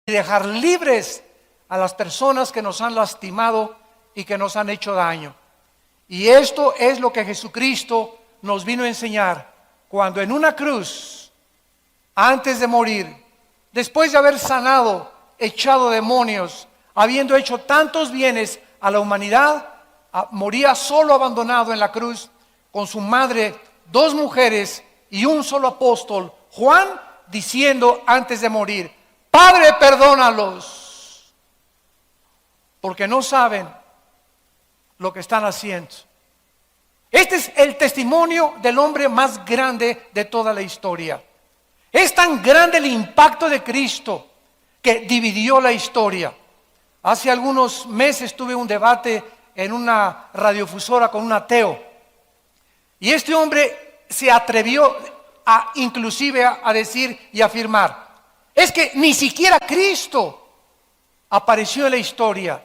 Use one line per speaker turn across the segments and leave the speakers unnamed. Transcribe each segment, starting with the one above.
y dejar libres a las personas que nos han lastimado y que nos han hecho daño. Y esto es lo que Jesucristo nos vino a enseñar cuando en una cruz, antes de morir, después de haber sanado, echado demonios, habiendo hecho tantos bienes a la humanidad, moría solo, abandonado en la cruz, con su madre, 2 mujeres y un solo apóstol, Juan, diciendo antes de morir: Padre, perdónalos, porque no saben lo que están haciendo. Este es el testimonio del hombre más grande de toda la historia. Es tan grande el impacto de Cristo que dividió la historia. Hace algunos meses tuve un debate en una radiofusora con un ateo, y este hombre se atrevió inclusive a decir y afirmar: es que ni siquiera Cristo apareció en la historia,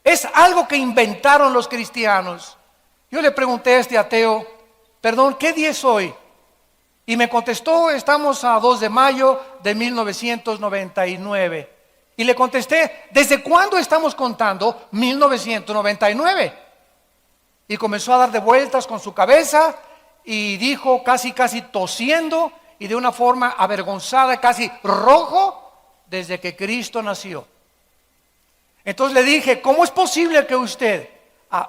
es algo que inventaron los cristianos. Yo le pregunté a este ateo: perdón, ¿qué día es hoy? Y me contestó: estamos a 2 de mayo de 1999. Y le contesté: ¿desde cuándo estamos contando 1999? Y comenzó a dar de vueltas con su cabeza y dijo, casi tosiendo y de una forma avergonzada, casi rojo: desde que Cristo nació. Entonces le dije: ¿cómo es posible que usted,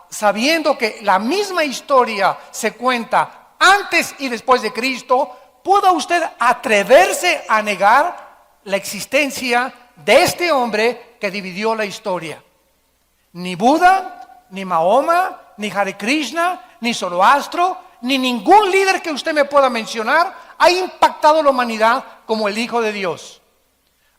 sabiendo que la misma historia se cuenta antes y después de Cristo, pueda usted atreverse a negar la existencia de este hombre que dividió la historia? Ni Buda, ni Mahoma, ni Hare Krishna, ni Zoroastro, ni ningún líder que usted me pueda mencionar ha impactado a la humanidad como el Hijo de Dios.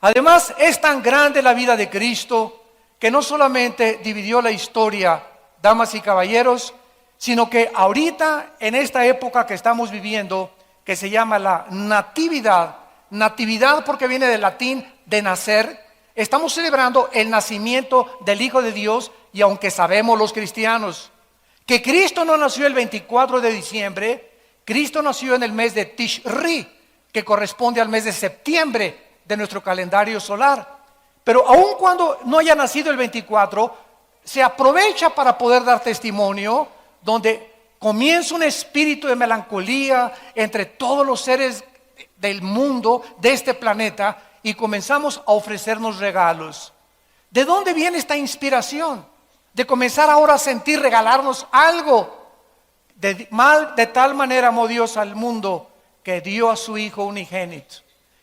Además, es tan grande la vida de Cristo que no solamente dividió la historia, damas y caballeros, sino que ahorita, en esta época que estamos viviendo, que se llama la natividad porque viene del latín de nacer, estamos celebrando el nacimiento del Hijo de Dios. Y aunque sabemos los cristianos que Cristo no nació el 24 de diciembre, Cristo nació en el mes de Tishri, que corresponde al mes de septiembre de nuestro calendario solar. Pero aun cuando no haya nacido el 24, se aprovecha para poder dar testimonio, donde comienza un espíritu de melancolía entre todos los seres del mundo, de este planeta, y comenzamos a ofrecernos regalos. ¿De dónde viene esta inspiración? De comenzar ahora a sentir regalarnos algo. De tal manera amó Dios al mundo que dio a su Hijo unigénito.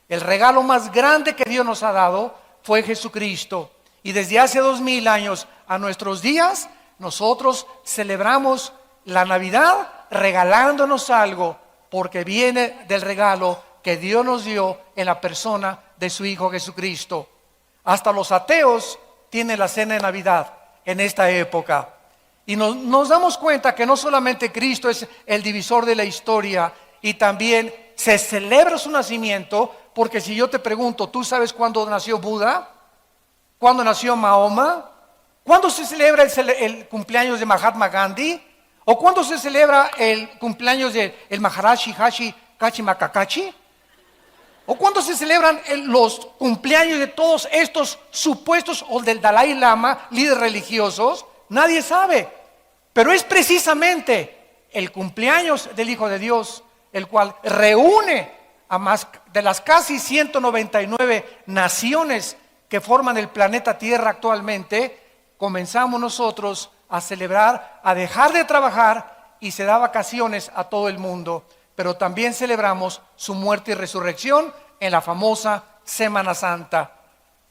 El regalo más grande que Dios nos ha dado fue Jesucristo. Y desde hace 2000 años a nuestros días, nosotros celebramos la Navidad regalándonos algo, porque viene del regalo que Dios nos dio en la persona de su Hijo Jesucristo. Hasta los ateos tienen la cena de Navidad en esta época. Y nos damos cuenta que no solamente Cristo es el divisor de la historia, y también se celebra su nacimiento, porque si yo te pregunto, ¿tú sabes cuándo nació Buda? ¿Cuándo nació Mahoma? ¿Cuándo se celebra el cumpleaños de Mahatma Gandhi? ¿O cuándo se celebra el cumpleaños del Maharaji Kachi Makakachi? ¿O cuándo se celebran los cumpleaños de todos estos supuestos, o del Dalai Lama, líderes religiosos? Nadie sabe. Pero es precisamente el cumpleaños del Hijo de Dios el cual reúne a más de las casi 199 naciones que forman el planeta Tierra actualmente. Comenzamos nosotros a celebrar, a dejar de trabajar, y se da vacaciones a todo el mundo. Pero también celebramos su muerte y resurrección en la famosa Semana Santa.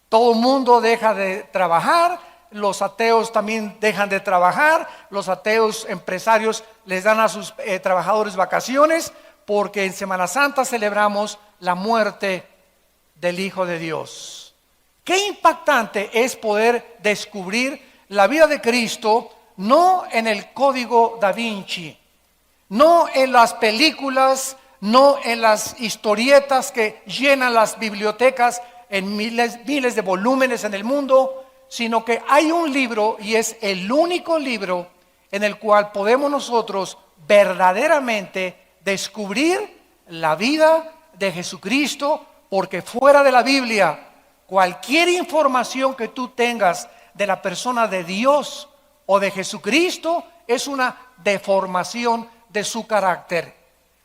Todo el mundo deja de trabajar, los ateos también dejan de trabajar, los ateos empresarios les dan a sus trabajadores vacaciones, porque en Semana Santa celebramos la muerte del Hijo de Dios. Qué impactante es poder descubrir la vida de Cristo, no en el Código Da Vinci, no en las películas, no en las historietas que llenan las bibliotecas en miles de volúmenes en el mundo, sino que hay un libro, y es el único libro en el cual podemos nosotros verdaderamente descubrir la vida de Jesucristo, porque fuera de la Biblia cualquier información que tú tengas de la persona de Dios o de Jesucristo es una deformación de su carácter.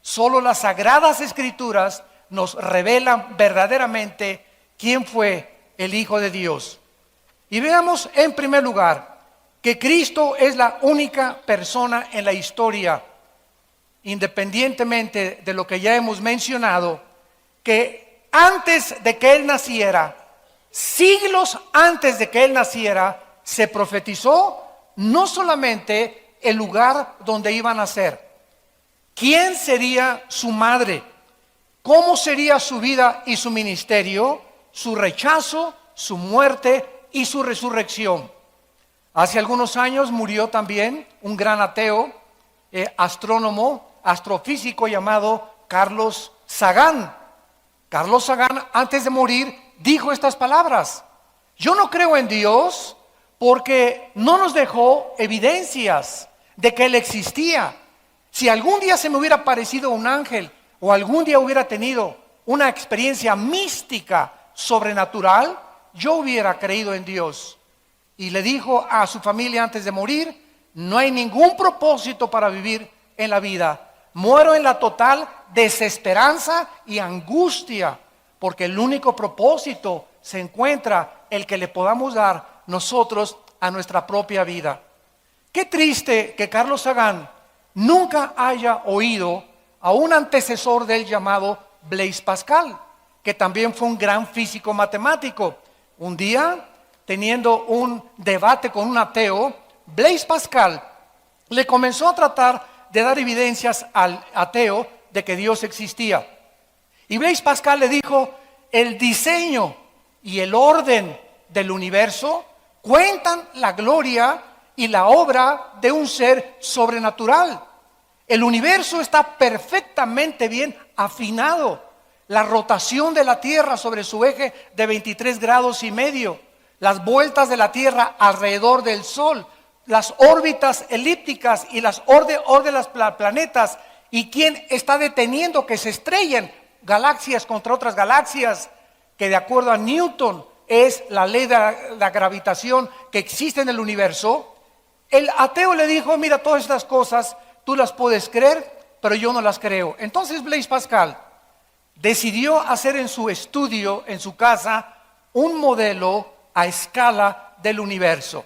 Solo las Sagradas Escrituras nos revelan verdaderamente quién fue el Hijo de Dios. Y veamos en primer lugar que Cristo es la única persona en la historia, independientemente de lo que ya hemos mencionado, que antes de que Él naciera, siglos antes de que Él naciera, se profetizó no solamente el lugar donde iba a nacer, quién sería su madre, cómo sería su vida y su ministerio, su rechazo, su muerte y su resurrección. Hace algunos años murió también un gran ateo, astrónomo, astrofísico llamado Carlos Sagan. Carlos Sagan, antes de morir, dijo estas palabras: yo no creo en Dios porque no nos dejó evidencias de que Él existía. Si algún día se me hubiera parecido un ángel o algún día hubiera tenido una experiencia mística sobrenatural, yo hubiera creído en Dios. Y le dijo a su familia antes de morir: no hay ningún propósito para vivir en la vida. Muero en la total desesperanza y angustia, porque el único propósito se encuentra el que le podamos dar nosotros a nuestra propia vida. Qué triste que Carlos Sagan nunca haya oído a un antecesor del llamado Blaise Pascal, que también fue un gran físico matemático. Un día, teniendo un debate con un ateo, Blaise Pascal le comenzó a tratar de dar evidencias al ateo de que Dios existía. Y Blaise Pascal le dijo: el diseño y el orden del universo cuentan la gloria y la obra de un ser sobrenatural. El universo está perfectamente bien afinado. La rotación de la Tierra sobre su eje de 23 grados y medio, las vueltas de la Tierra alrededor del Sol, las órbitas elípticas y las órbitas planetas, y quién está deteniendo que se estrellen galaxias contra otras galaxias, que de acuerdo a Newton es la ley de la gravitación que existe en el universo. El ateo le dijo: mira, todas estas cosas tú las puedes creer, pero yo no las creo. Entonces Blaise Pascal decidió hacer en su estudio, en su casa, un modelo a escala del universo.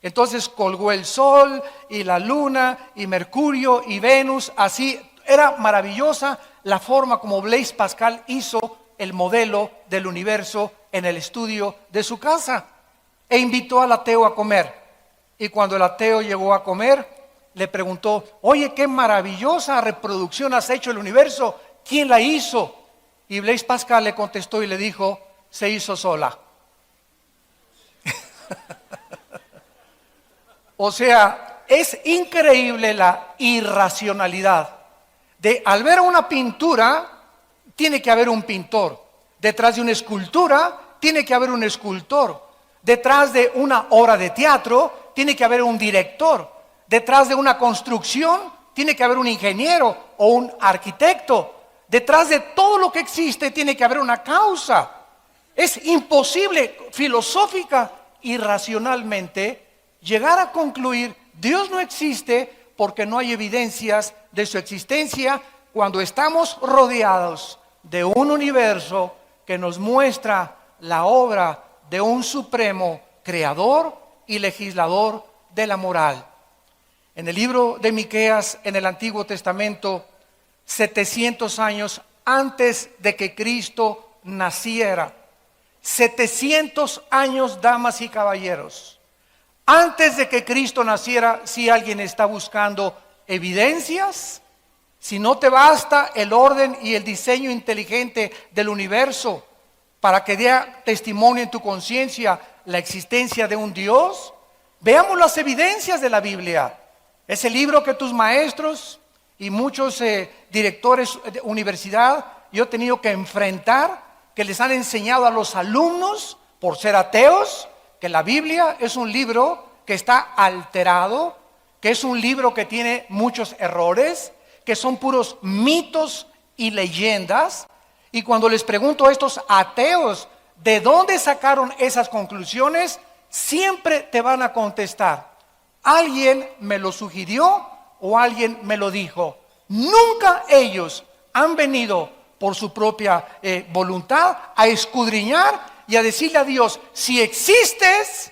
Entonces colgó el Sol y la Luna y Mercurio y Venus. Así era maravillosa la forma como Blaise Pascal hizo el modelo del universo en el estudio de su casa, e invitó al ateo a comer. Y cuando el ateo llegó a comer, le preguntó: oye, qué maravillosa reproducción has hecho del universo, ¿quién la hizo? Y Blaise Pascal le contestó y le dijo: se hizo sola. O sea, es increíble la irracionalidad de, al ver una pintura, tiene que haber un pintor. Detrás de una escultura, tiene que haber un escultor. Detrás de una obra de teatro, tiene que haber un director. Detrás de una construcción, tiene que haber un ingeniero o un arquitecto. Detrás de todo lo que existe, tiene que haber una causa. Es imposible filosófica y racionalmente llegar a concluir: Dios no existe porque no hay evidencias de su existencia, cuando estamos rodeados de un universo que nos muestra la obra de un supremo creador y legislador de la moral. En el libro de Miqueas, en el Antiguo Testamento, 700 años antes de que Cristo naciera, 700 años, damas y caballeros, antes de que Cristo naciera, si alguien está buscando evidencias, si no te basta el orden y el diseño inteligente del universo para que dé testimonio en tu conciencia la existencia de un Dios, veamos las evidencias de la Biblia. Ese libro que tus maestros y muchos directores de universidad yo he tenido que enfrentar, que les han enseñado a los alumnos por ser ateos, que la Biblia es un libro que está alterado, que es un libro que tiene muchos errores, que son puros mitos y leyendas. Y cuando les pregunto a estos ateos ¿de dónde sacaron esas conclusiones? Siempre te van a contestar: alguien me lo sugirió o alguien me lo dijo. Nunca ellos han venido por su propia voluntad a escudriñar y a decirle a Dios: si existes,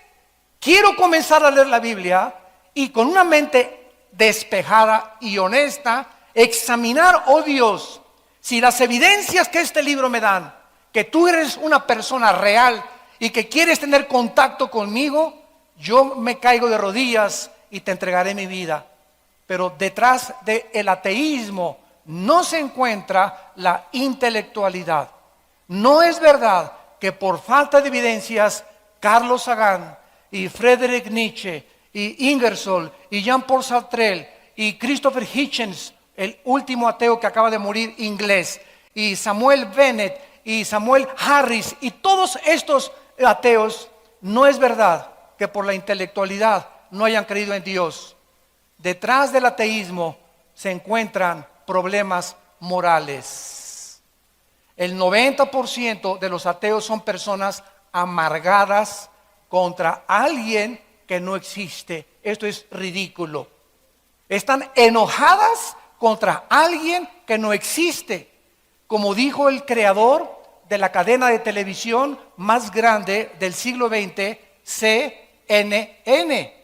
quiero comenzar a leer la Biblia y con una mente despejada y honesta examinar, oh Dios, si las evidencias que este libro me dan, que tú eres una persona real y que quieres tener contacto conmigo, yo me caigo de rodillas y te entregaré mi vida. Pero detrás del ateísmo no se encuentra la intelectualidad. No es verdad que por falta de evidencias Carl Sagan y Friedrich Nietzsche y Ingersoll y Jean-Paul Sartre y Christopher Hitchens, el último ateo que acaba de morir inglés, y Samuel Bennett y Samuel Harris y todos estos ateos, no es verdad que por la intelectualidad no hayan creído en Dios. Detrás del ateísmo se encuentran problemas morales. El 90% de los ateos son personas amargadas contra alguien que no existe. Esto es ridículo. Están enojadas contra alguien que no existe. Como dijo el creador de la cadena de televisión más grande del siglo XX, CNN.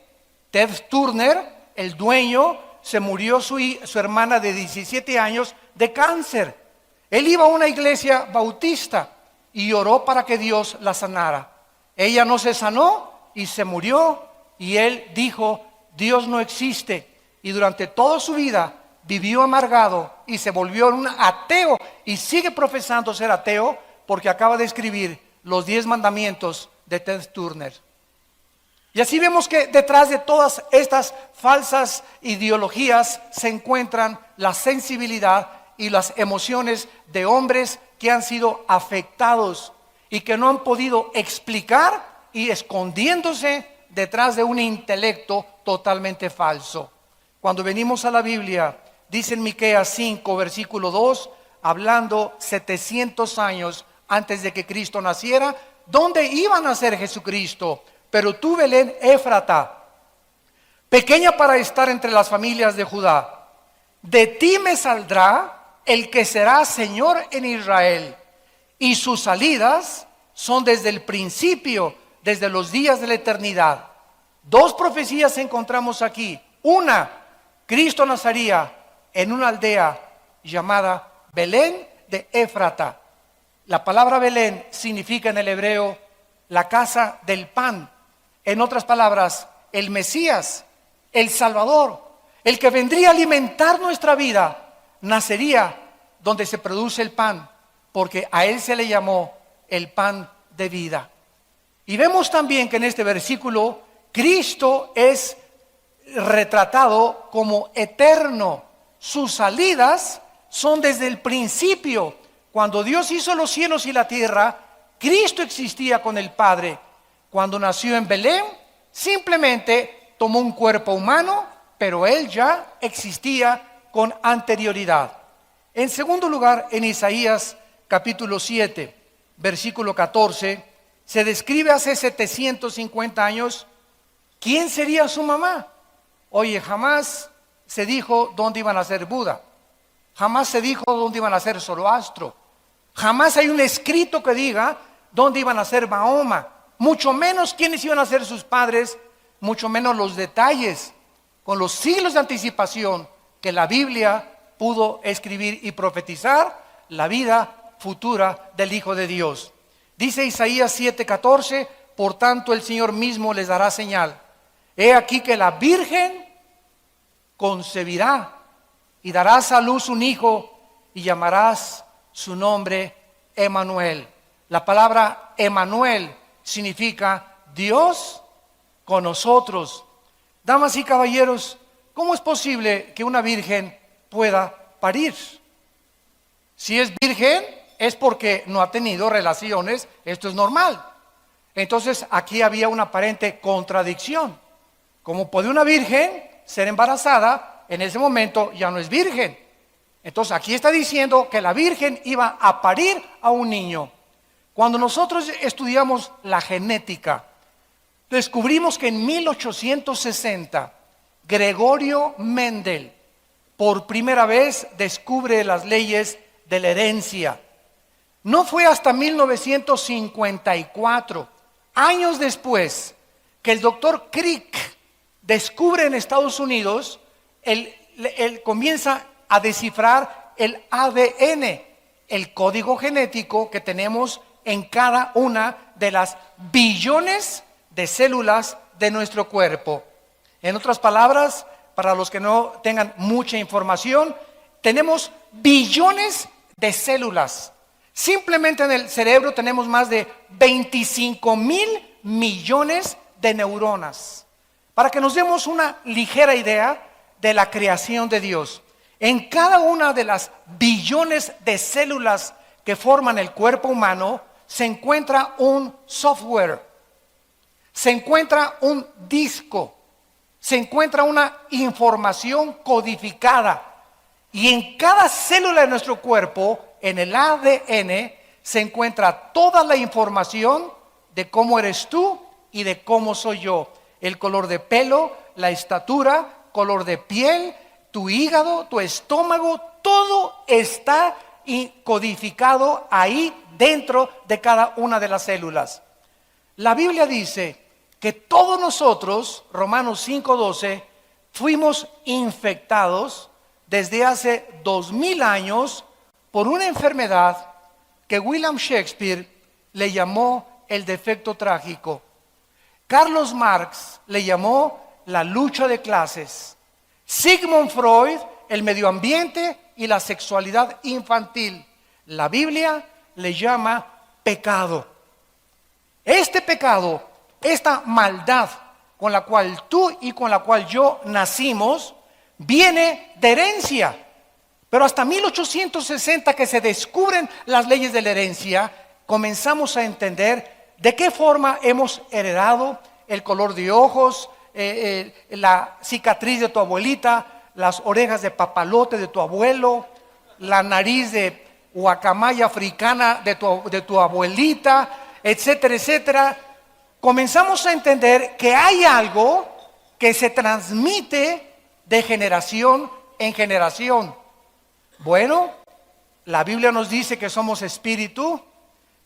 Ted Turner, el dueño, se murió su hermana de 17 años de cáncer. Él iba a una iglesia bautista y oró para que Dios la sanara. Ella no se sanó y se murió, y él dijo: Dios no existe. Y durante toda su vida vivió amargado y se volvió un ateo, y sigue profesando ser ateo porque acaba de escribir los 10 mandamientos de Ted Turner. Y así vemos que detrás de todas estas falsas ideologías se encuentran la sensibilidad y las emociones de hombres que han sido afectados y que no han podido explicar, y escondiéndose detrás de un intelecto totalmente falso. Cuando venimos a la Biblia, dice en Miqueas 5, versículo 2, hablando 700 años antes de que Cristo naciera, ¿dónde iba a nacer Jesucristo? Pero tú, Belén Éfrata, pequeña para estar entre las familias de Judá, de ti me saldrá el que será Señor en Israel, y sus salidas son desde el principio, desde los días de la eternidad. 2 profecías encontramos aquí. Una, Cristo nacería en una aldea llamada Belén de Éfrata. La palabra Belén significa en el hebreo la casa del pan. En otras palabras, el Mesías, el Salvador, el que vendría a alimentar nuestra vida, nacería donde se produce el pan, porque a él se le llamó el pan de vida. Y vemos también que en este versículo Cristo es retratado como eterno. Sus salidas son desde el principio. Cuando Dios hizo los cielos y la tierra, Cristo existía con el Padre. Cuando nació en Belén, simplemente tomó un cuerpo humano, pero él ya existía con anterioridad. En segundo lugar, en Isaías capítulo 7, versículo 14, se describe hace 750 años quién sería su mamá. Oye, jamás se dijo dónde iban a ser Buda, jamás se dijo dónde iban a ser Zoroastro, jamás hay un escrito que diga dónde iban a ser Mahoma, mucho menos quiénes iban a ser sus padres, mucho menos los detalles, con los siglos de anticipación que la Biblia pudo escribir y profetizar la vida futura del Hijo de Dios. Dice Isaías 7:14, por tanto el Señor mismo les dará señal. He aquí que la Virgen concebirá y darás a luz un hijo y llamarás su nombre Emmanuel. La palabra Emmanuel significa Dios con nosotros. Damas y caballeros, ¿cómo es posible que una virgen pueda parir? Si es virgen es porque no ha tenido relaciones, esto es normal. Entonces aquí había una aparente contradicción. ¿Cómo puede una virgen ser embarazada? En ese momento ya no es virgen. Entonces aquí está diciendo que la virgen iba a parir a un niño. Cuando nosotros estudiamos la genética, descubrimos que en 1860, Gregorio Mendel, por primera vez, descubre las leyes de la herencia. No fue hasta 1954, años después, que el doctor Crick descubre en Estados Unidos, él comienza a descifrar el ADN, el código genético que tenemos en cada una de las billones de células de nuestro cuerpo. En otras palabras, para los que no tengan mucha información, tenemos billones de células. Simplemente en el cerebro tenemos más de 25,000 millones de neuronas. Para que nos demos una ligera idea de la creación de Dios, en cada una de las billones de células que forman el cuerpo humano se encuentra un software, se encuentra un disco, se encuentra una información codificada. Y en cada célula de nuestro cuerpo, en el ADN, se encuentra toda la información de cómo eres tú y de cómo soy yo. El color de pelo, la estatura, color de piel, tu hígado, tu estómago, todo está codificado ahí dentro de cada una de las células. La Biblia dice que todos nosotros, Romanos 5:12, fuimos infectados desde hace 2000 años por una enfermedad que William Shakespeare le llamó el defecto trágico. Carlos Marx le llamó la lucha de clases. Sigmund Freud, el medio ambiente y la sexualidad infantil. La Biblia le llama pecado. Este pecado, esta maldad con la cual tú y con la cual yo nacimos, viene de herencia. Pero hasta 1860 que se descubren las leyes de la herencia, comenzamos a entender de qué forma hemos heredado el color de ojos, la cicatriz de tu abuelita, las orejas de papalote de tu abuelo, la nariz de guacamaya africana de tu abuelita, etcétera, etcétera. Comenzamos a entender que hay algo que se transmite de generación en generación. Bueno, la Biblia nos dice que somos espíritu,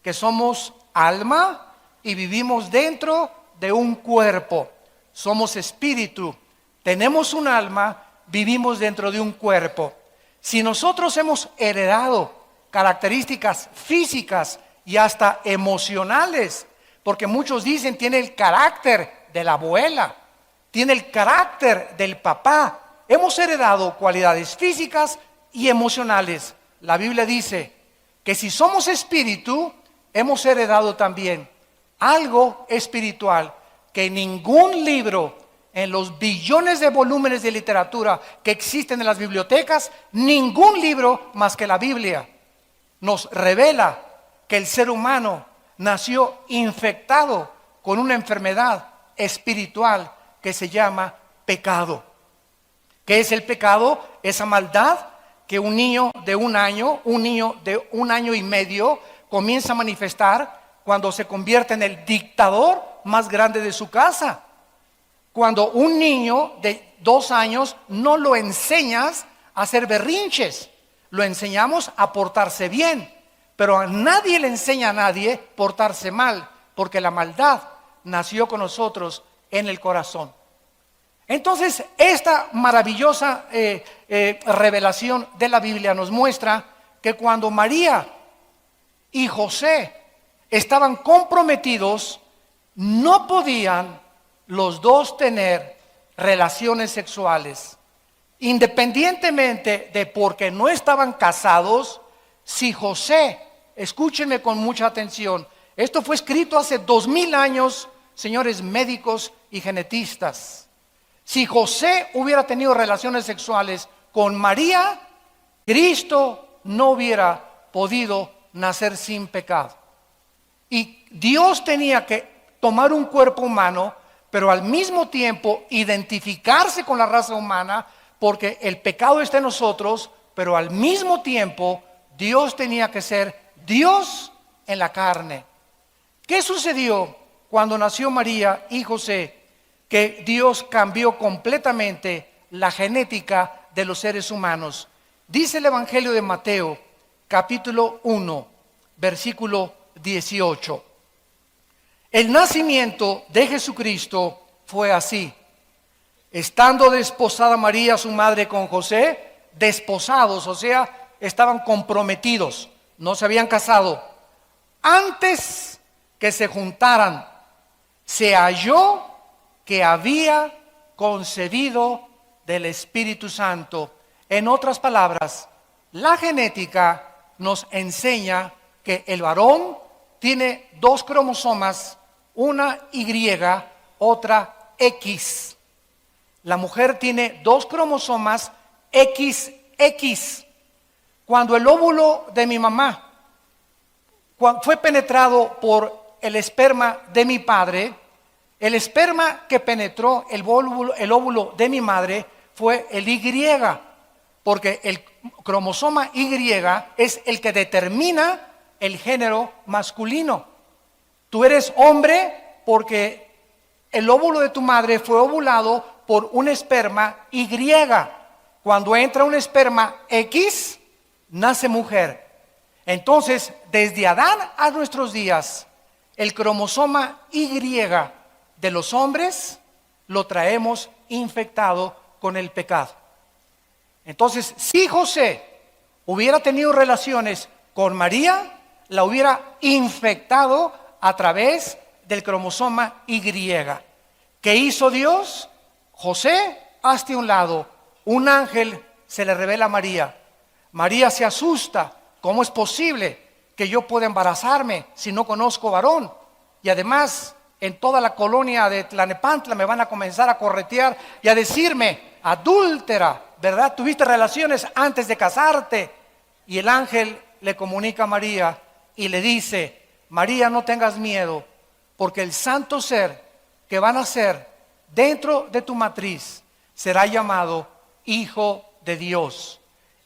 que somos alma y vivimos dentro de un cuerpo. Somos espíritu, tenemos un alma, vivimos dentro de un cuerpo. Si nosotros hemos heredado características físicas y hasta emocionales, porque muchos dicen tiene el carácter de la abuela, tiene el carácter del papá, hemos heredado cualidades físicas y emocionales. La Biblia dice que si somos espíritu, hemos heredado también algo espiritual que ningún libro en los billones de volúmenes de literatura que existen en las bibliotecas, ningún libro más que la Biblia nos revela que el ser humano nació infectado con una enfermedad espiritual que se llama pecado. ¿Qué es el pecado? Esa maldad que un niño de un año y medio comienza a manifestar cuando se convierte en el dictador más grande de su casa. Cuando un niño de 2 años no lo enseñas a hacer berrinches, lo enseñamos a portarse bien, pero a nadie le enseña a nadie portarse mal, porque la maldad nació con nosotros en el corazón. Entonces, esta maravillosa revelación de la Biblia nos muestra que cuando María y José estaban comprometidos, no podían los dos tener relaciones sexuales. Independientemente de porque no estaban casados, si José, escúchenme con mucha atención, esto fue escrito hace 2000 años, señores médicos y genetistas. Si José hubiera tenido relaciones sexuales con María, Cristo no hubiera podido nacer sin pecado. Y Dios tenía que tomar un cuerpo humano, pero al mismo tiempo identificarse con la raza humana, porque el pecado está en nosotros, pero al mismo tiempo Dios tenía que ser Dios en la carne. ¿Qué sucedió cuando nació María y José? Que Dios cambió completamente la genética de los seres humanos. Dice el Evangelio de Mateo, capítulo 1, versículo 18. El nacimiento de Jesucristo fue así. Estando desposada María, su madre, con José, desposados, o sea, estaban comprometidos, no se habían casado. Antes que se juntaran, se halló que había concebido del Espíritu Santo. En otras palabras, la genética nos enseña que el varón tiene dos cromosomas, una Y, otra X. La mujer tiene dos cromosomas XX. Cuando el óvulo de mi mamá fue penetrado por el esperma de mi padre, el esperma que penetró el óvulo de mi madre fue el Y, porque el cromosoma Y es el que determina el género masculino. Tú eres hombre porque el óvulo de tu madre fue ovulado por un esperma Y. Cuando entra un esperma X, nace mujer. Entonces, desde Adán a nuestros días, el cromosoma Y de los hombres lo traemos infectado con el pecado. Entonces, si José hubiera tenido relaciones con María, la hubiera infectado a través del cromosoma Y. ¿Qué hizo Dios? José, hazte a un lado. Un ángel se le revela a María. María se asusta. ¿Cómo es posible que yo pueda embarazarme si no conozco varón? Y además, en toda la colonia de Tlalnepantla me van a comenzar a corretear y a decirme, adúltera, ¿verdad? Tuviste relaciones antes de casarte. Y el ángel le comunica a María y le dice, María, no tengas miedo, porque el santo ser que va a nacer dentro de tu matriz será llamado Hijo de Dios,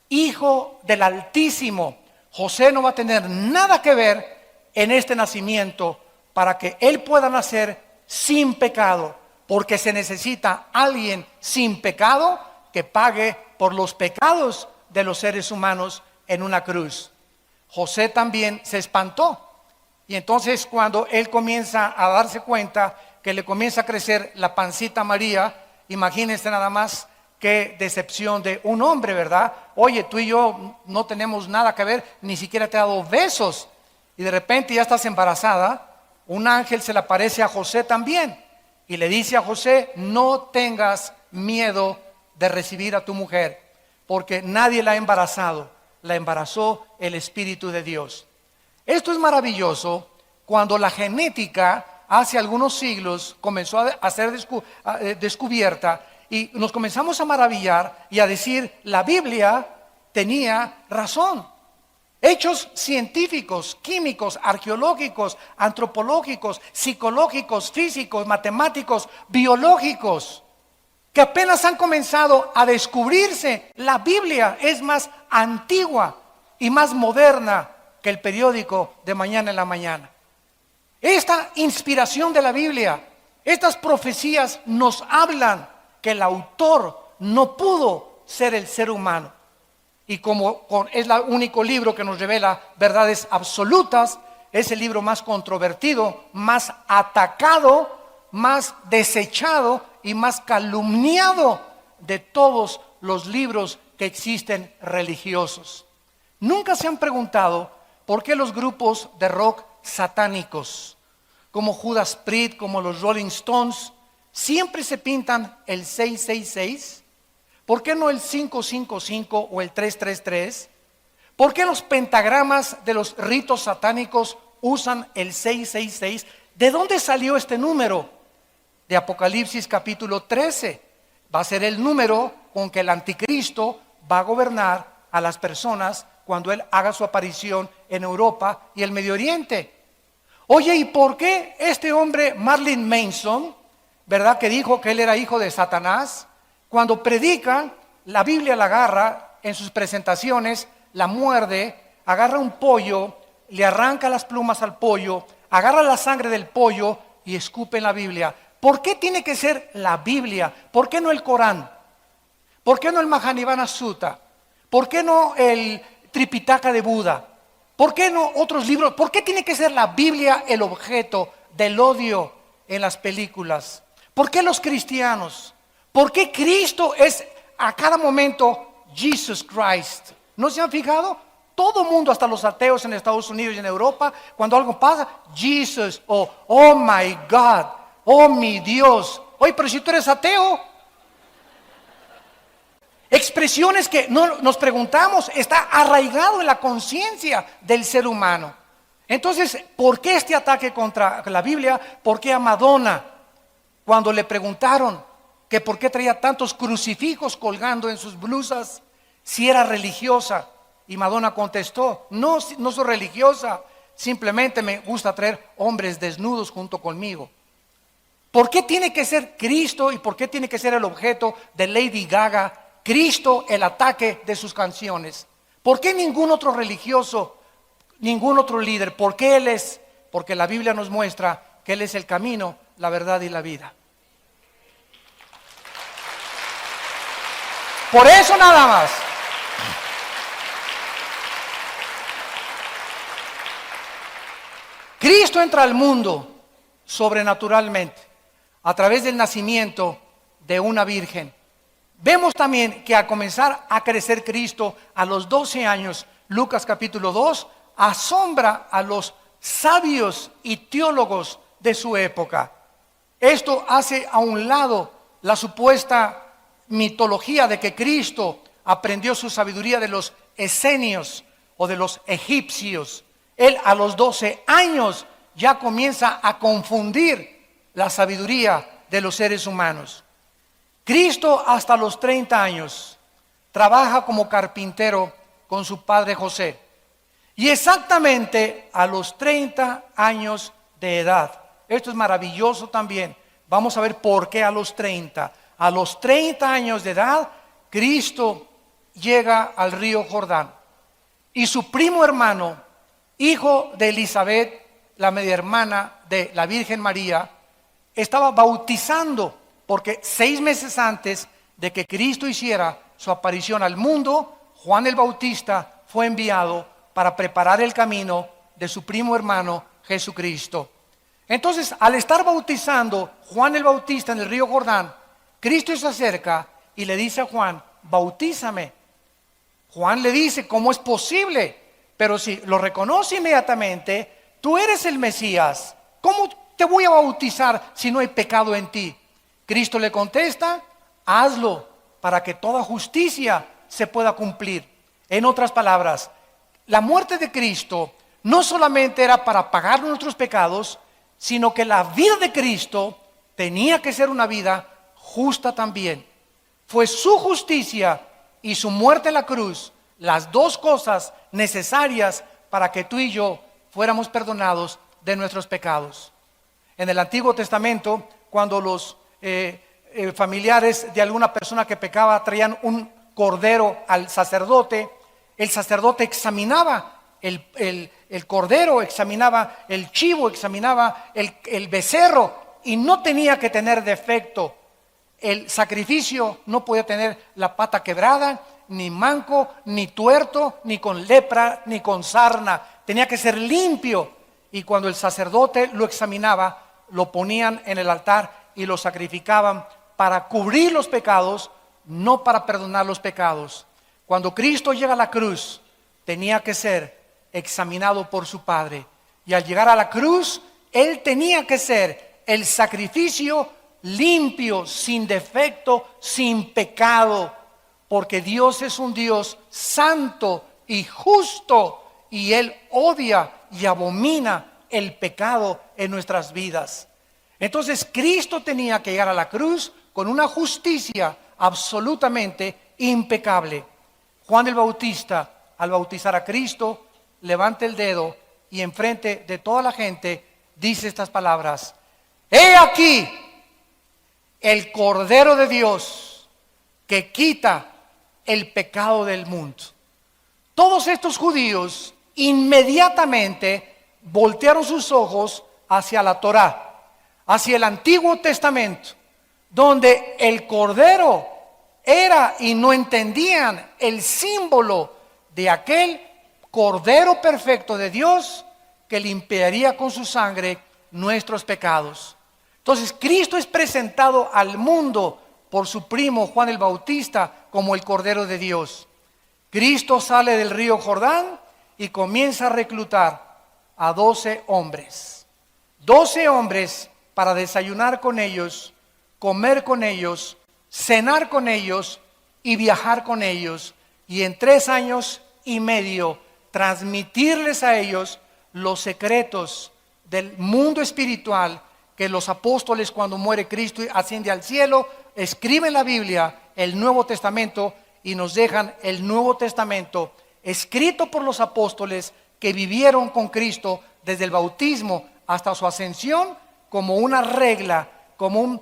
Hijo del Altísimo. José no va a tener nada que ver en este nacimiento para que él pueda nacer sin pecado, porque se necesita alguien sin pecado que pague por los pecados de los seres humanos en una cruz. José también se espantó, y entonces cuando él comienza a darse cuenta que le comienza a crecer la pancita a María, imagínense nada más qué decepción de un hombre, ¿verdad? Oye, tú y yo no tenemos nada que ver, ni siquiera te he dado besos, y de repente ya estás embarazada. Un ángel se le aparece a José también y le dice a José, no tengas miedo de recibir a tu mujer, porque nadie la ha embarazado, la embarazó el Espíritu de Dios. Esto es maravilloso cuando la genética hace algunos siglos comenzó a ser descubierta, y nos comenzamos a maravillar y a decir, la Biblia tenía razón. Hechos científicos, químicos, arqueológicos, antropológicos, psicológicos, físicos, matemáticos, biológicos, que apenas han comenzado a descubrirse. La Biblia es más antigua y más moderna que el periódico de mañana en la mañana. Esta inspiración de la Biblia, estas profecías nos hablan que el autor no pudo ser el ser humano. Y como es el único libro que nos revela verdades absolutas, es el libro más controvertido, más atacado, más desechado y más calumniado de todos los libros que existen religiosos. Nunca se han preguntado por qué los grupos de rock satánicos, como Judas Priest, como los Rolling Stones, siempre se pintan el 666. ¿Por qué no el 555 o el 333? ¿Por qué los pentagramas de los ritos satánicos usan el 666? ¿De dónde salió este número? De Apocalipsis capítulo 13. Va a ser el número con que el anticristo va a gobernar a las personas cuando él haga su aparición en Europa y el Medio Oriente. Oye, ¿y por qué este hombre Marilyn Manson, verdad, que dijo que él era hijo de Satanás, cuando predica, la Biblia la agarra en sus presentaciones, la muerde, agarra un pollo, le arranca las plumas al pollo, agarra la sangre del pollo y escupe en la Biblia. ¿Por qué tiene que ser la Biblia? ¿Por qué no el Corán? ¿Por qué no el Mahanivana Sutta? ¿Por qué no el Tripitaka de Buda? ¿Por qué no otros libros? ¿Por qué tiene que ser la Biblia el objeto del odio en las películas? ¿Por qué los cristianos? ¿Por qué Cristo es a cada momento Jesus Christ? ¿No se han fijado? Todo mundo, hasta los ateos en Estados Unidos y en Europa, cuando algo pasa, Jesus, o oh my God, oh mi Dios. Oye, pero si tú eres ateo. Expresiones que no nos preguntamos, está arraigado en la conciencia del ser humano. Entonces, ¿por qué este ataque contra la Biblia? ¿Por qué a Madonna? Cuando le preguntaron que por qué traía tantos crucifijos colgando en sus blusas, si era religiosa, y Madonna contestó, no soy religiosa, simplemente me gusta traer hombres desnudos junto conmigo. ¿Por qué tiene que ser Cristo y por qué tiene que ser el objeto de Lady Gaga? Cristo, el ataque de sus canciones. ¿Por qué ningún otro religioso, ningún otro líder? ¿Por qué Él es? Porque la Biblia nos muestra que Él es el camino, la verdad y la vida. Por eso nada más. Cristo entra al mundo sobrenaturalmente a través del nacimiento de una virgen. Vemos también que al comenzar a crecer Cristo a los 12 años, Lucas capítulo 2, asombra a los sabios y teólogos de su época. Esto hace a un lado la supuesta mitología de que Cristo aprendió su sabiduría de los esenios o de los egipcios. Él a los 12 años ya comienza a confundir la sabiduría de los seres humanos. Cristo hasta los 30 años trabaja como carpintero con su padre José. Y exactamente a los 30 años de edad, esto es maravilloso también, vamos a ver por qué a los 30. A los 30 años de edad, Cristo llega al río Jordán. Y su primo hermano, hijo de Elizabeth, la media hermana de la Virgen María, estaba bautizando. Porque 6 meses antes de que Cristo hiciera su aparición al mundo, Juan el Bautista fue enviado para preparar el camino de su primo hermano Jesucristo. Entonces, al estar bautizando Juan el Bautista en el río Jordán, Cristo se acerca y le dice a Juan, bautízame. Juan le dice, ¿cómo es posible? Pero si lo reconoce inmediatamente, tú eres el Mesías. ¿Cómo te voy a bautizar si no hay pecado en ti? Cristo le contesta, hazlo para que toda justicia se pueda cumplir. En otras palabras, la muerte de Cristo no solamente era para pagar nuestros pecados, sino que la vida de Cristo tenía que ser una vida justa también. Fue su justicia y su muerte en la cruz, las dos cosas necesarias para que tú y yo fuéramos perdonados de nuestros pecados. En el Antiguo Testamento, cuando los familiares de alguna persona que pecaba traían un cordero al sacerdote, el sacerdote examinaba el cordero, examinaba el chivo, examinaba el becerro y no tenía que tener defecto. El sacrificio no podía tener la pata quebrada, ni manco, ni tuerto, ni con lepra, ni con sarna. Tenía que ser limpio. Y cuando el sacerdote lo examinaba, lo ponían en el altar y lo sacrificaban para cubrir los pecados, no para perdonar los pecados. Cuando Cristo llega a la cruz, tenía que ser examinado por su Padre. Y al llegar a la cruz, Él tenía que ser el sacrificio limpio, sin defecto, sin pecado. Porque Dios es un Dios santo y justo, y Él odia y abomina el pecado en nuestras vidas. Entonces Cristo tenía que llegar a la cruz con una justicia absolutamente impecable. Juan el Bautista, al bautizar a Cristo, levanta el dedo y enfrente de toda la gente dice estas palabras: he aquí el Cordero de Dios que quita el pecado del mundo. Todos estos judíos inmediatamente voltearon sus ojos hacia la Torá, hacia el Antiguo Testamento, donde el Cordero era, y no entendían el símbolo de aquel Cordero perfecto de Dios que limpiaría con su sangre nuestros pecados. Entonces Cristo es presentado al mundo por su primo Juan el Bautista como el Cordero de Dios. Cristo sale del río Jordán y comienza a reclutar a 12 hombres. 12 hombres para desayunar con ellos, comer con ellos, cenar con ellos y viajar con ellos. Y en 3 años y medio transmitirles a ellos los secretos del mundo espiritual que los apóstoles, cuando muere Cristo y asciende al cielo, escriben la Biblia, el Nuevo Testamento, y nos dejan el Nuevo Testamento escrito por los apóstoles que vivieron con Cristo desde el bautismo hasta su ascensión, como una regla, como un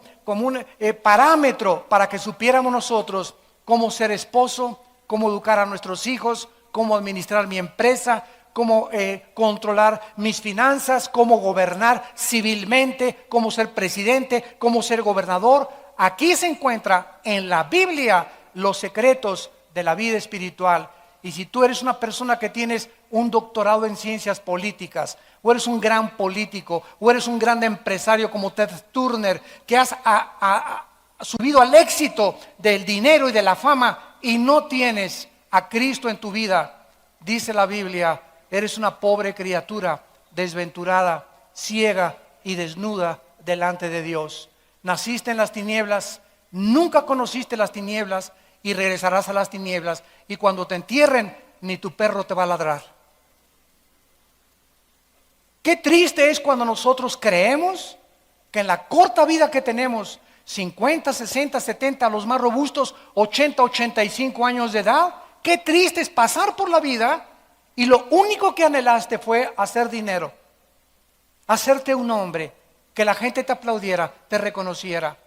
parámetro para que supiéramos nosotros cómo ser esposo, cómo educar a nuestros hijos, cómo administrar mi empresa, cómo controlar mis finanzas, cómo gobernar civilmente, cómo ser presidente, cómo ser gobernador. Aquí se encuentra en la Biblia los secretos de la vida espiritual. Y si tú eres una persona que tienes un doctorado en ciencias políticas, o eres un gran político, o eres un gran empresario como Ted Turner, que has subido al éxito del dinero y de la fama y no tienes a Cristo en tu vida, dice la Biblia, eres una pobre criatura, desventurada, ciega y desnuda delante de Dios. Naciste en las tinieblas, nunca conociste las tinieblas y regresarás a las tinieblas. Y cuando te entierren, ni tu perro te va a ladrar. Qué triste es cuando nosotros creemos que en la corta vida que tenemos, 50, 60, 70, los más robustos, 80, 85 años de edad, qué triste es pasar por la vida y lo único que anhelaste fue hacer dinero, hacerte un hombre, que la gente te aplaudiera, te reconociera.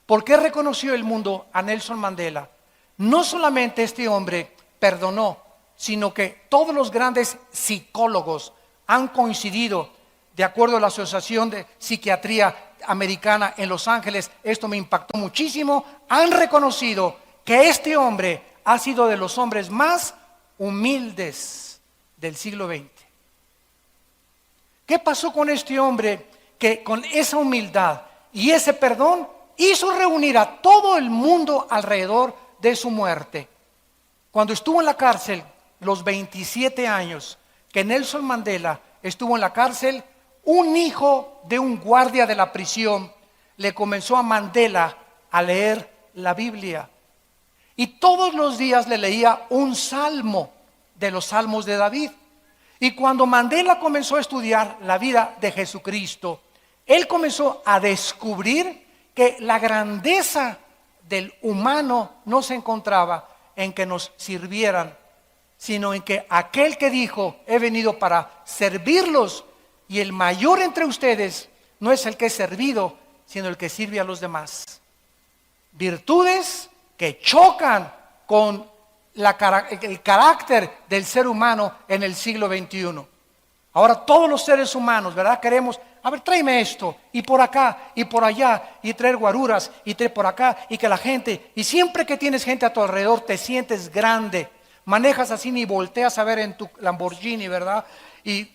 ¿Por qué reconoció el mundo a Nelson Mandela? No solamente este hombre perdonó, sino que todos los grandes psicólogos han coincidido, de acuerdo a la Asociación de Psiquiatría Americana en Los Ángeles, esto me impactó muchísimo, han reconocido que este hombre ha sido de los hombres más humildes del siglo XX. ¿Qué pasó con este hombre que con esa humildad y ese perdón hizo reunir a todo el mundo alrededor de su muerte? Cuando estuvo en la cárcel, los 27 años que Nelson Mandela estuvo en la cárcel, un hijo de un guardia de la prisión le comenzó a Mandela a leer la Biblia. Y todos los días le leía un salmo de los salmos de David. Y cuando Mandela comenzó a estudiar la vida de Jesucristo, él comenzó a descubrir que la grandeza del humano no se encontraba en que nos sirvieran, sino en que aquel que dijo, he venido para servirlos, y el mayor entre ustedes no es el que es servido, sino el que sirve a los demás. Virtudes que chocan con el carácter del ser humano en el siglo XXI. Ahora todos los seres humanos, ¿verdad? Queremos, a ver, tráeme esto, y por acá, y por allá, y traer guaruras, y traer por acá, y que la gente, y siempre que tienes gente a tu alrededor te sientes grande, manejas así ni volteas a ver en tu Lamborghini, ¿verdad? Y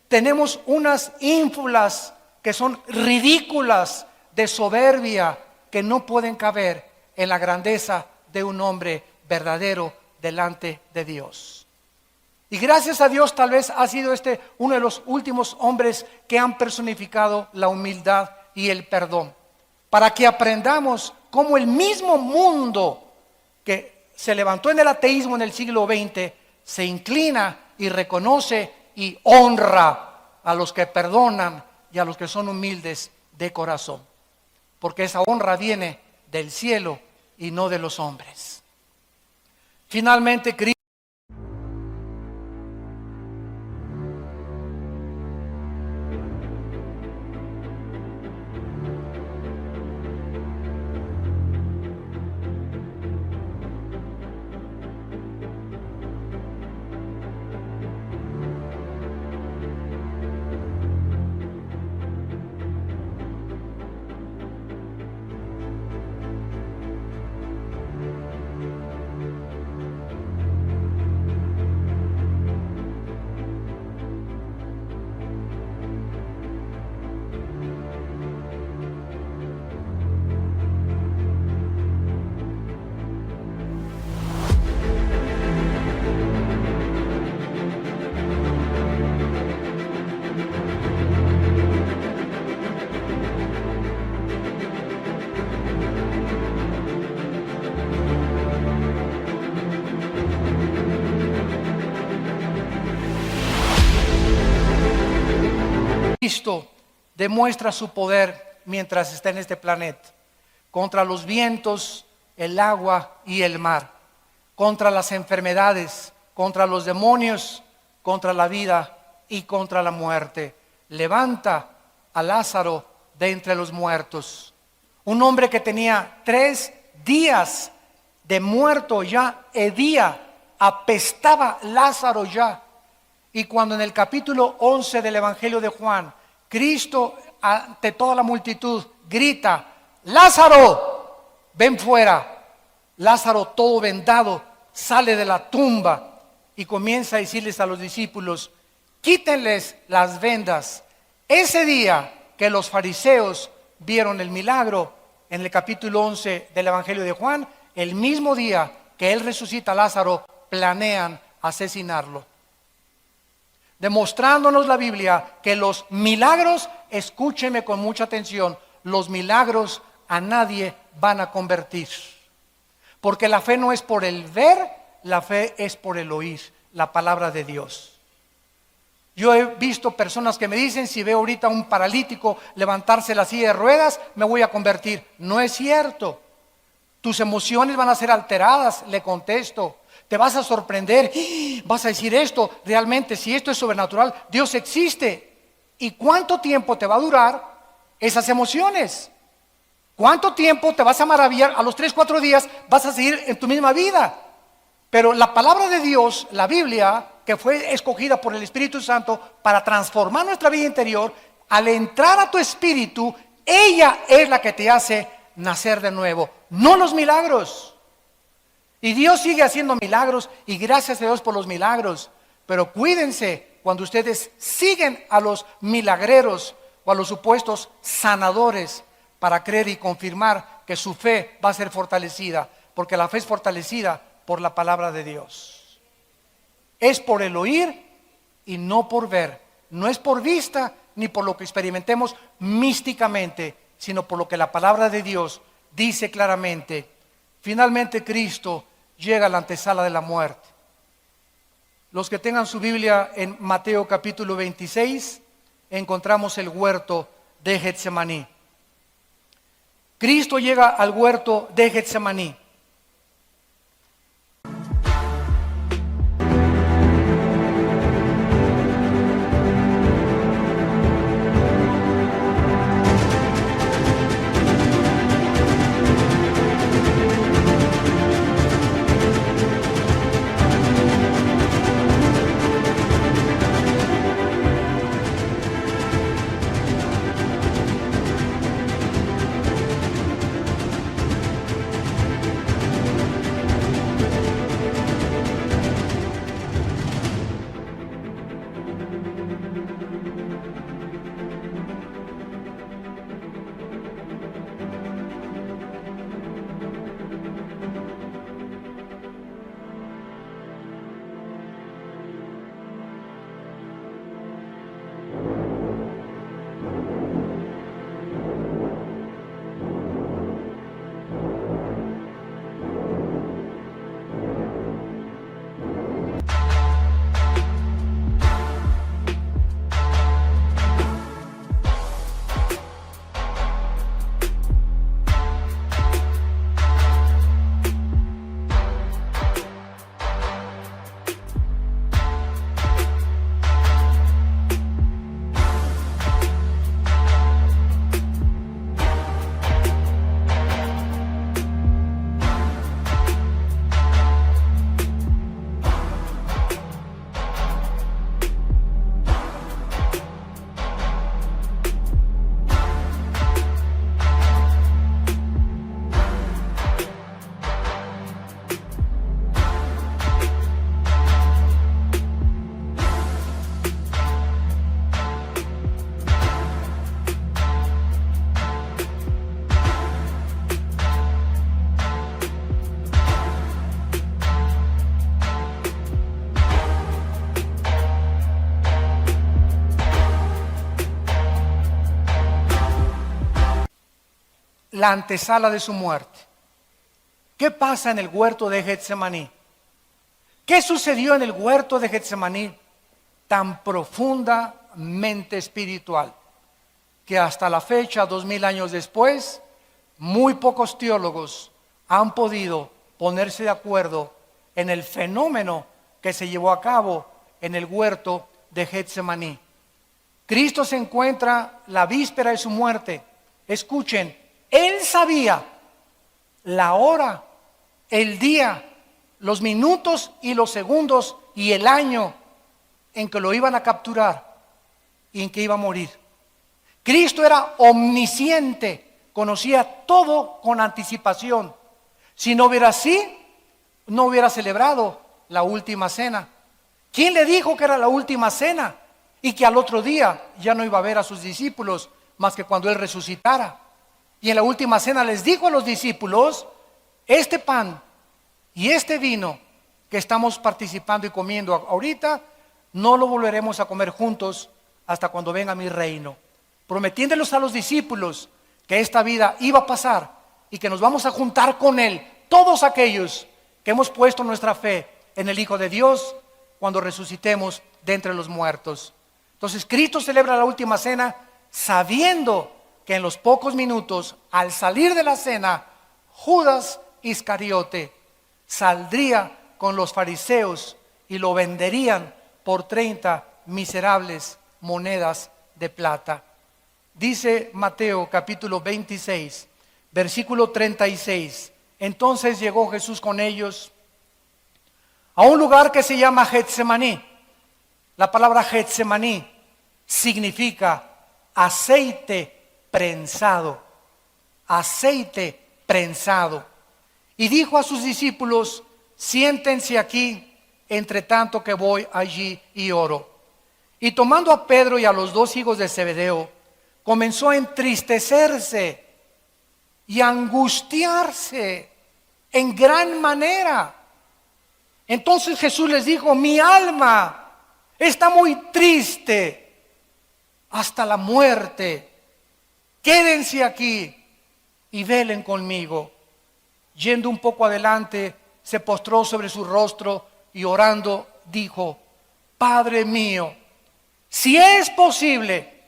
tenemos unas ínfulas que son ridículas de soberbia que no pueden caber en la grandeza de un hombre verdadero delante de Dios. Y gracias a Dios tal vez ha sido uno de los últimos hombres que han personificado la humildad y el perdón, para que aprendamos cómo el mismo mundo que se levantó en el ateísmo en el siglo XX se inclina y reconoce y honra a los que perdonan y a los que son humildes de corazón, porque esa honra viene del cielo y no de los hombres. Finalmente, Cristo Cristo demuestra su poder mientras está en este planeta, contra los vientos, el agua y el mar, contra las enfermedades, contra los demonios, contra la vida y contra la muerte. Levanta a Lázaro de entre los muertos. Un hombre que tenía 3 días de muerto ya, hedía, apestaba Lázaro ya. Y cuando en el capítulo 11 del Evangelio de Juan, Cristo ante toda la multitud grita: Lázaro, ven fuera. Lázaro, todo vendado, sale de la tumba y comienza a decirles a los discípulos: quítenles las vendas. Ese día que los fariseos vieron el milagro, en el capítulo 11 del Evangelio de Juan, el mismo día que él resucita a Lázaro, planean asesinarlo. Demostrándonos la Biblia que los milagros, escúcheme con mucha atención, los milagros a nadie van a convertir. Porque la fe no es por el ver, la fe es por el oír la palabra de Dios. Yo he visto personas que me dicen: si veo ahorita a un paralítico levantarse la silla de ruedas, me voy a convertir. No es cierto. Tus emociones van a ser alteradas, le contesto. Te vas a sorprender, vas a decir: esto realmente, si esto es sobrenatural, Dios existe. ¿Y cuánto tiempo te va a durar esas emociones? ¿Cuánto tiempo te vas a maravillar? A los 3-4 días vas a seguir en tu misma vida. Pero la palabra de Dios, la Biblia, que fue escogida por el Espíritu Santo para transformar nuestra vida interior, al entrar a tu espíritu, ella es la que te hace nacer de nuevo, no los milagros. Y Dios sigue haciendo milagros, y gracias a Dios por los milagros. Pero cuídense cuando ustedes siguen a los milagreros o a los supuestos sanadores para creer y confirmar que su fe va a ser fortalecida, porque la fe es fortalecida por la palabra de Dios. Es por el oír y no por ver. No es por vista ni por lo que experimentemos místicamente, sino por lo que la palabra de Dios dice claramente. Finalmente Cristo llega a la antesala de la muerte. Los que tengan su Biblia en Mateo capítulo 26, encontramos el huerto de Getsemaní. Cristo llega al huerto de Getsemaní. La antesala de su muerte. ¿Qué pasa en el huerto de Getsemaní? ¿Qué sucedió en el huerto de Getsemaní? Tan profunda mente espiritual, que hasta la fecha, 2000 años después, muy pocos teólogos han podido ponerse de acuerdo en el fenómeno que se llevó a cabo en el huerto de Getsemaní. Cristo se encuentra la víspera de su muerte. Escuchen, Él sabía la hora, el día, los minutos y los segundos y el año en que lo iban a capturar y en que iba a morir. Cristo era omnisciente, conocía todo con anticipación. Si no hubiera así, no hubiera celebrado la última cena. ¿Quién le dijo que era la última cena? Y que al otro día ya no iba a ver a sus discípulos más que cuando Él resucitara. Y en la última cena les dijo a los discípulos: este pan y este vino que estamos participando y comiendo ahorita, no lo volveremos a comer juntos hasta cuando venga mi reino. Prometiéndoles a los discípulos que esta vida iba a pasar y que nos vamos a juntar con Él, todos aquellos que hemos puesto nuestra fe en el Hijo de Dios, cuando resucitemos de entre los muertos. Entonces Cristo celebra la última cena sabiendo que en los pocos minutos, al salir de la cena, Judas Iscariote saldría con los fariseos y lo venderían por 30 miserables monedas de plata. Dice Mateo capítulo 26, versículo 36. Entonces llegó Jesús con ellos a un lugar que se llama Getsemaní. La palabra Getsemaní significa aceite prensado. Aceite prensado. Y dijo a sus discípulos: siéntense aquí, entre tanto que voy allí y oro. Y tomando a Pedro y a los dos hijos de Zebedeo, comenzó a entristecerse y a angustiarse en gran manera. Entonces Jesús les dijo: mi alma está muy triste hasta la muerte. Quédense aquí y velen conmigo. Yendo un poco adelante, se postró sobre su rostro y orando dijo: Padre mío, si es posible,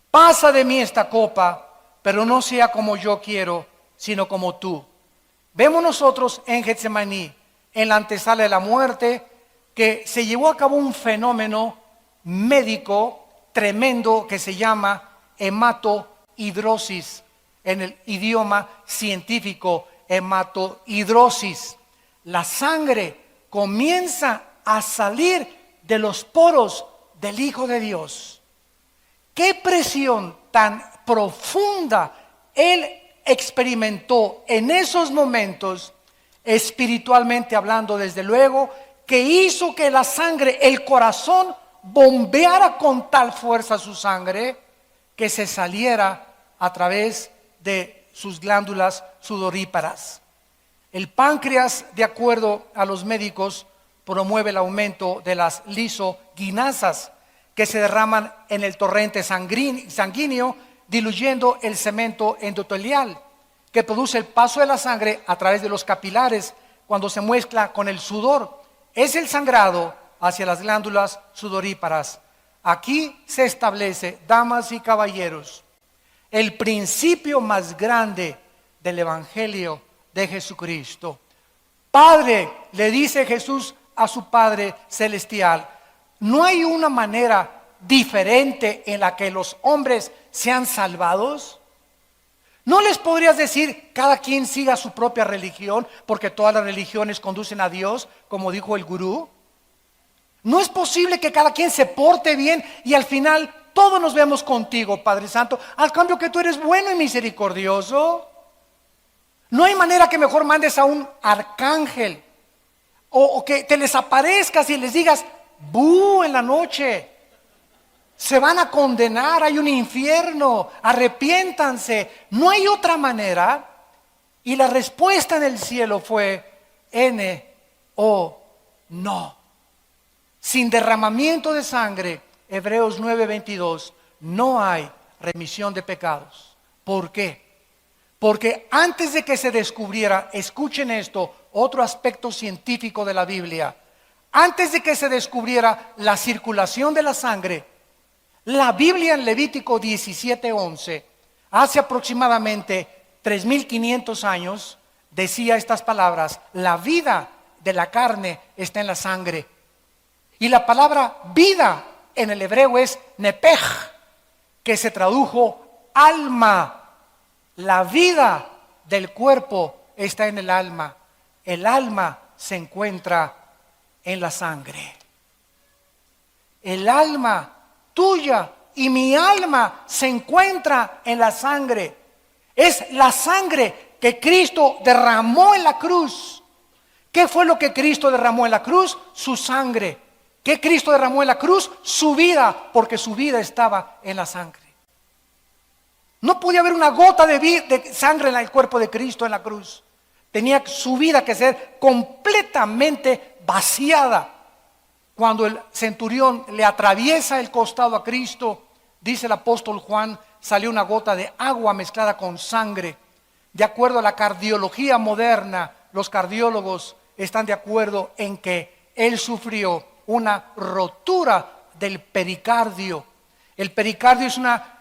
pasa de mí esta copa, pero no sea como yo quiero, sino como tú. Vemos nosotros en Getsemaní, en la antesala de la muerte, que se llevó a cabo un fenómeno médico tremendo que se llama hematohidrosis, en el idioma científico, hematohidrosis. La sangre comienza a salir de los poros del Hijo de Dios. Qué presión tan profunda Él experimentó en esos momentos, espiritualmente hablando, desde luego, que hizo que la sangre, el corazón, bombeara con tal fuerza su sangre que se saliera a través de sus glándulas sudoríparas. El páncreas, de acuerdo a los médicos, promueve el aumento de las lisoginasas que se derraman en el torrente sanguíneo, diluyendo el cemento endotelial que produce el paso de la sangre a través de los capilares cuando se mezcla con el sudor. Es el sangrado hacia las glándulas sudoríparas. Aquí se establece, damas y caballeros, el principio más grande del Evangelio de Jesucristo. Padre, le dice Jesús a su Padre celestial, ¿no hay una manera diferente en la que los hombres sean salvados? ¿No les podrías decir cada quien siga su propia religión porque todas las religiones conducen a Dios, como dijo el gurú? ¿No es posible que cada quien se porte bien y al final todos nos vemos contigo, Padre Santo, al cambio que tú eres bueno y misericordioso? ¿No hay manera que mejor mandes a un arcángel o que te les aparezcas y les digas ¡bu! En la noche? Se van a condenar, hay un infierno, arrepiéntanse. ¿No hay otra manera? Y la respuesta en el cielo fue no. Sin derramamiento de sangre, Hebreos 9:22, no hay remisión de pecados. ¿Por qué? Porque antes de que se descubriera, escuchen esto, otro aspecto científico de la Biblia, antes de que se descubriera la circulación de la sangre, La Biblia en Levítico 17:11, hace aproximadamente 3500 años, decía estas palabras: la vida de la carne está en la sangre. Y la palabra vida en el hebreo es nepej, que se tradujo alma. La vida del cuerpo está en el alma. El alma se encuentra en la sangre. El alma tuya y mi alma se encuentra en la sangre. Es la sangre que Cristo derramó en la cruz. ¿Qué fue lo que Cristo derramó en la cruz? Su sangre. ¿Qué Cristo derramó en la cruz? Su vida, porque su vida estaba en la sangre. No podía haber una gota de sangre en el cuerpo de Cristo en la cruz. Tenía su vida que ser completamente vaciada. Cuando el centurión le atraviesa el costado a Cristo, dice el apóstol Juan, salió una gota de agua mezclada con sangre. De acuerdo a la cardiología moderna, los cardiólogos están de acuerdo en que él sufrió una rotura del pericardio. El pericardio es una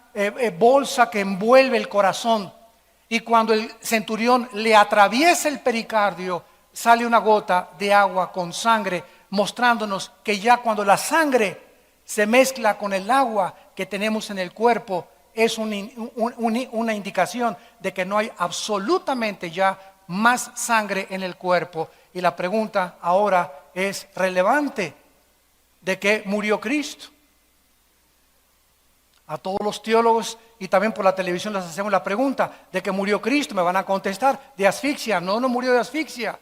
bolsa que envuelve el corazón, y cuando el centurión le atraviesa el pericardio, sale una gota de agua con sangre, mostrándonos que ya cuando la sangre se mezcla con el agua que tenemos en el cuerpo, es una indicación de que no hay absolutamente ya más sangre en el cuerpo. Y la pregunta ahora es relevante: ¿de qué murió Cristo? A todos los teólogos y también por la televisión les hacemos la pregunta: ¿de qué murió Cristo? Me van a contestar: de asfixia. No, no murió de asfixia.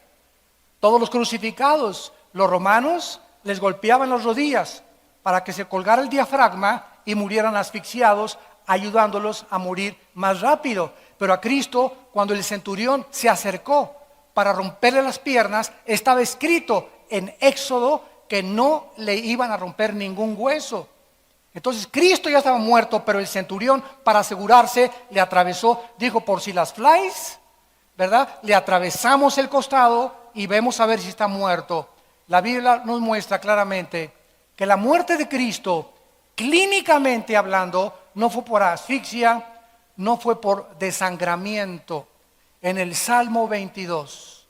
Todos los crucificados, los romanos les golpeaban las rodillas para que se colgara el diafragma y murieran asfixiados, ayudándolos a morir más rápido. Pero a Cristo, cuando el centurión se acercó para romperle las piernas, estaba escrito en Éxodo que no le iban a romper ningún hueso. Entonces Cristo ya estaba muerto, pero el centurión, para asegurarse, le atravesó, dijo: por si las flies, ¿verdad? Le atravesamos el costado y vemos a ver si está muerto. La Biblia nos muestra claramente que la muerte de Cristo, clínicamente hablando, no fue por asfixia, no fue por desangramiento. En el Salmo 22,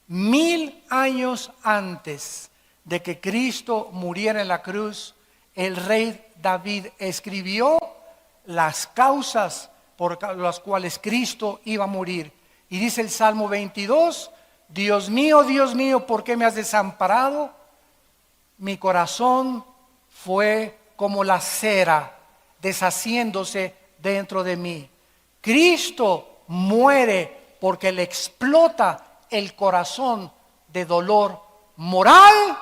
1000 años antes de que Cristo muriera en la cruz, el rey David escribió las causas por las cuales Cristo iba a morir. Y dice el Salmo 22: Dios mío, ¿por qué me has desamparado? Mi corazón fue como la cera deshaciéndose dentro de mí. Cristo muere porque le explota el corazón de dolor moral.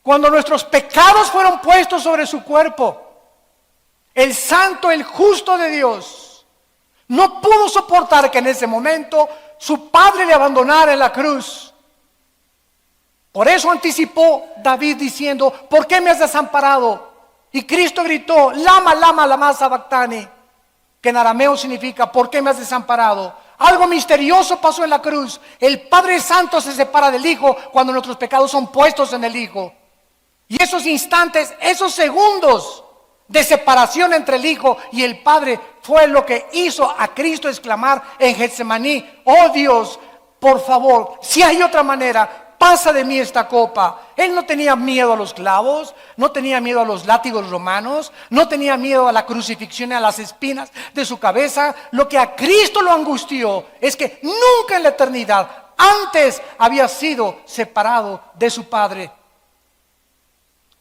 Cuando nuestros pecados fueron puestos sobre su cuerpo, el santo, el justo de Dios no pudo soportar que en ese momento su padre le abandonara en la cruz. Por eso anticipó David diciendo: ¿por qué me has desamparado? Y Cristo gritó: lama, lama sabactani, que en arameo significa: ¿por qué me has desamparado? Algo misterioso pasó en la cruz. El Padre Santo se separa del Hijo cuando nuestros pecados son puestos en el Hijo. Y esos instantes, esos segundos de separación entre el Hijo y el Padre fue lo que hizo a Cristo exclamar en Getsemaní: oh Dios, por favor, si hay otra manera, pasa de mí esta copa. Él no tenía miedo a los clavos, no tenía miedo a los látigos romanos, no tenía miedo a la crucifixión y a las espinas de su cabeza. Lo que a Cristo lo angustió es que nunca en la eternidad antes había sido separado de su Padre.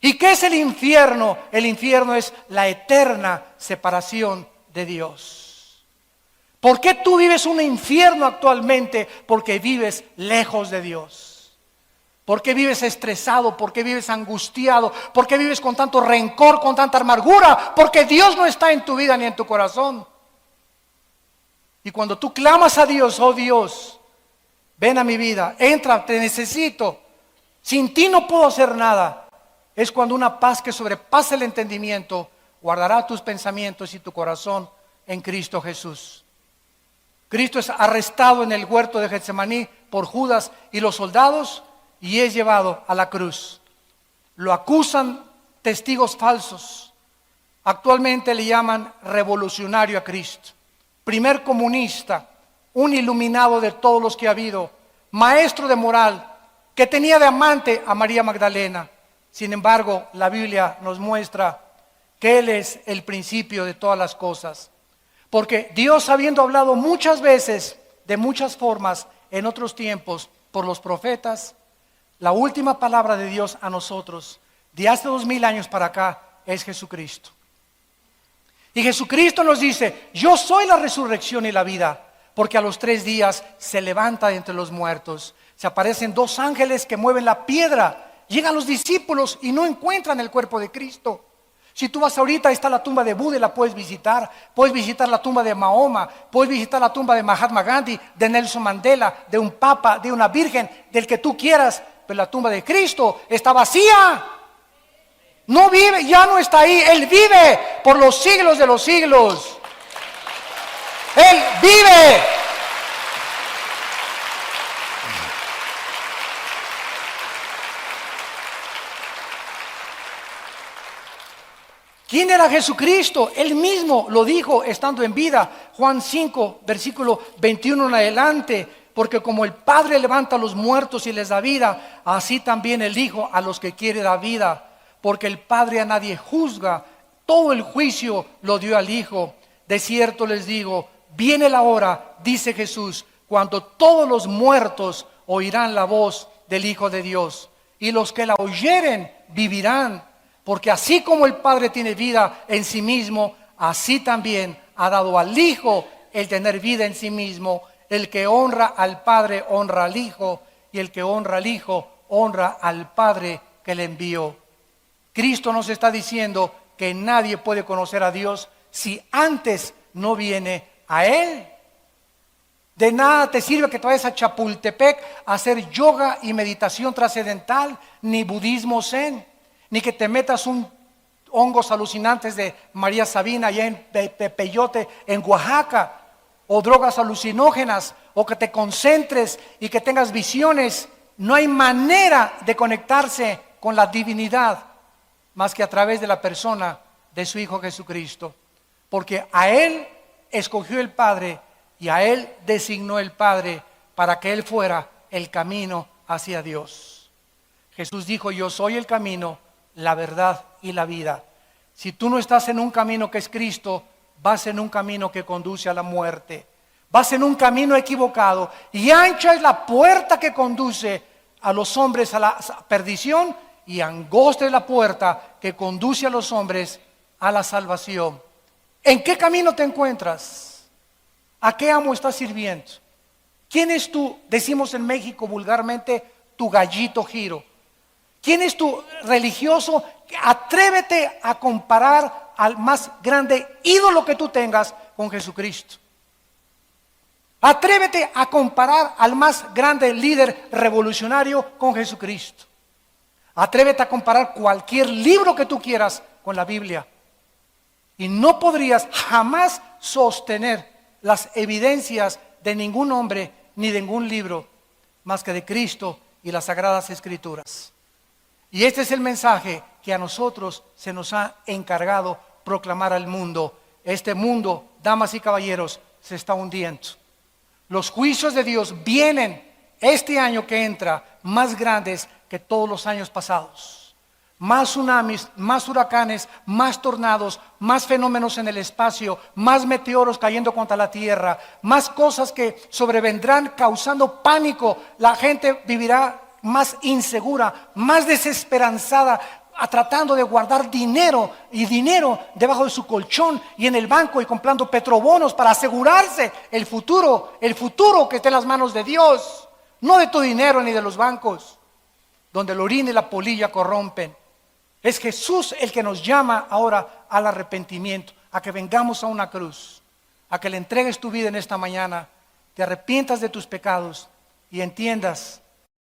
¿Y qué es el infierno? El infierno es la eterna separación de Dios. ¿Por qué tú vives un infierno actualmente? Porque vives lejos de Dios. ¿Por qué vives estresado? ¿Por qué vives angustiado? ¿Por qué vives con tanto rencor, con tanta amargura? Porque Dios no está en tu vida ni en tu corazón. Y cuando tú clamas a Dios: oh Dios, ven a mi vida, entra, te necesito, sin ti no puedo hacer nada. Es cuando una paz que sobrepasa el entendimiento guardará tus pensamientos y tu corazón en Cristo Jesús. Cristo es arrestado en el huerto de Getsemaní por Judas y los soldados y es llevado a la cruz. lo acusan testigos falsos. Actualmente le llaman revolucionario a Cristo, primer comunista, un iluminado de todos los que ha habido, maestro de moral, que tenía de amante a María Magdalena. Sin embargo, la Biblia nos muestra que Él es el principio de todas las cosas. Porque Dios, habiendo hablado muchas veces, de muchas formas, en otros tiempos, por los profetas, la última palabra de Dios a nosotros, de hace 2000 años para acá, es Jesucristo. Y Jesucristo nos dice: yo soy la resurrección y la vida, porque a los 3 días se levanta de entre los muertos. Se aparecen 2 ángeles que mueven la piedra. Llegan los discípulos y no encuentran el cuerpo de Cristo. Si tú vas ahorita, ahí está la tumba de Buda y la puedes visitar la tumba de Mahoma, puedes visitar la tumba de Mahatma Gandhi, de Nelson Mandela, de un papa, de una virgen, del que tú quieras, pero la tumba de Cristo está vacía. No vive, ya no está ahí. Él vive por los siglos de los siglos. Él vive. ¿Quién era Jesucristo? Él mismo lo dijo estando en vida. Juan 5, versículo 21 en adelante. Porque como el Padre levanta a los muertos y les da vida, así también el Hijo a los que quiere da vida. Porque el Padre a nadie juzga, todo el juicio lo dio al Hijo. De cierto les digo, viene la hora, dice Jesús, cuando todos los muertos oirán la voz del Hijo de Dios. Y los que la oyeren vivirán. Porque así como el Padre tiene vida en sí mismo, así también ha dado al Hijo el tener vida en sí mismo. El que honra al Padre honra al Hijo, y el que honra al Hijo honra al Padre que le envió. Cristo nos está diciendo que nadie puede conocer a Dios si antes no viene a Él. De nada te sirve que te vayas a Chapultepec a hacer yoga y meditación trascendental, ni budismo zen, ni que te metas un hongos alucinantes de María Sabina allá en Peyote, en Oaxaca, o drogas alucinógenas, o que te concentres y que tengas visiones. No hay manera de conectarse con la divinidad más que a través de la persona de su Hijo Jesucristo, porque a Él escogió el Padre y a Él designó el Padre para que Él fuera el camino hacia Dios. Jesús dijo: yo soy el camino, la verdad y la vida. Si tú no estás en un camino que es Cristo, vas en un camino que conduce a la muerte. Vas en un camino equivocado, y ancha es la puerta que conduce a los hombres a la perdición, y angosta es la puerta que conduce a los hombres a la salvación. ¿En qué camino te encuentras? ¿A qué amo estás sirviendo? ¿Quién es tu, decimos en México vulgarmente, tu gallito giro? ¿Quién es tu religioso? Atrévete a comparar al más grande ídolo que tú tengas con Jesucristo. Atrévete a comparar al más grande líder revolucionario con Jesucristo. Atrévete a comparar cualquier libro que tú quieras con la Biblia. Y no podrías jamás sostener las evidencias de ningún hombre ni de ningún libro más que de Cristo y las Sagradas Escrituras. Y este es el mensaje que a nosotros se nos ha encargado proclamar al mundo. Este mundo, damas y caballeros, se está hundiendo. Los juicios de Dios vienen este año que entra más grandes que todos los años pasados. Más tsunamis, más huracanes, más tornados, más fenómenos en el espacio, más meteoros cayendo contra la tierra, más cosas que sobrevendrán causando pánico. La gente vivirá más insegura, más desesperanzada, tratando de guardar dinero debajo de su colchón y en el banco, y comprando petrobonos para asegurarse el futuro que está en las manos de Dios, no de tu dinero ni de los bancos, donde el orín y la polilla corrompen. Es Jesús el que nos llama ahora al arrepentimiento, a que vengamos a una cruz, a que le entregues tu vida en esta mañana, te arrepientas de tus pecados y entiendas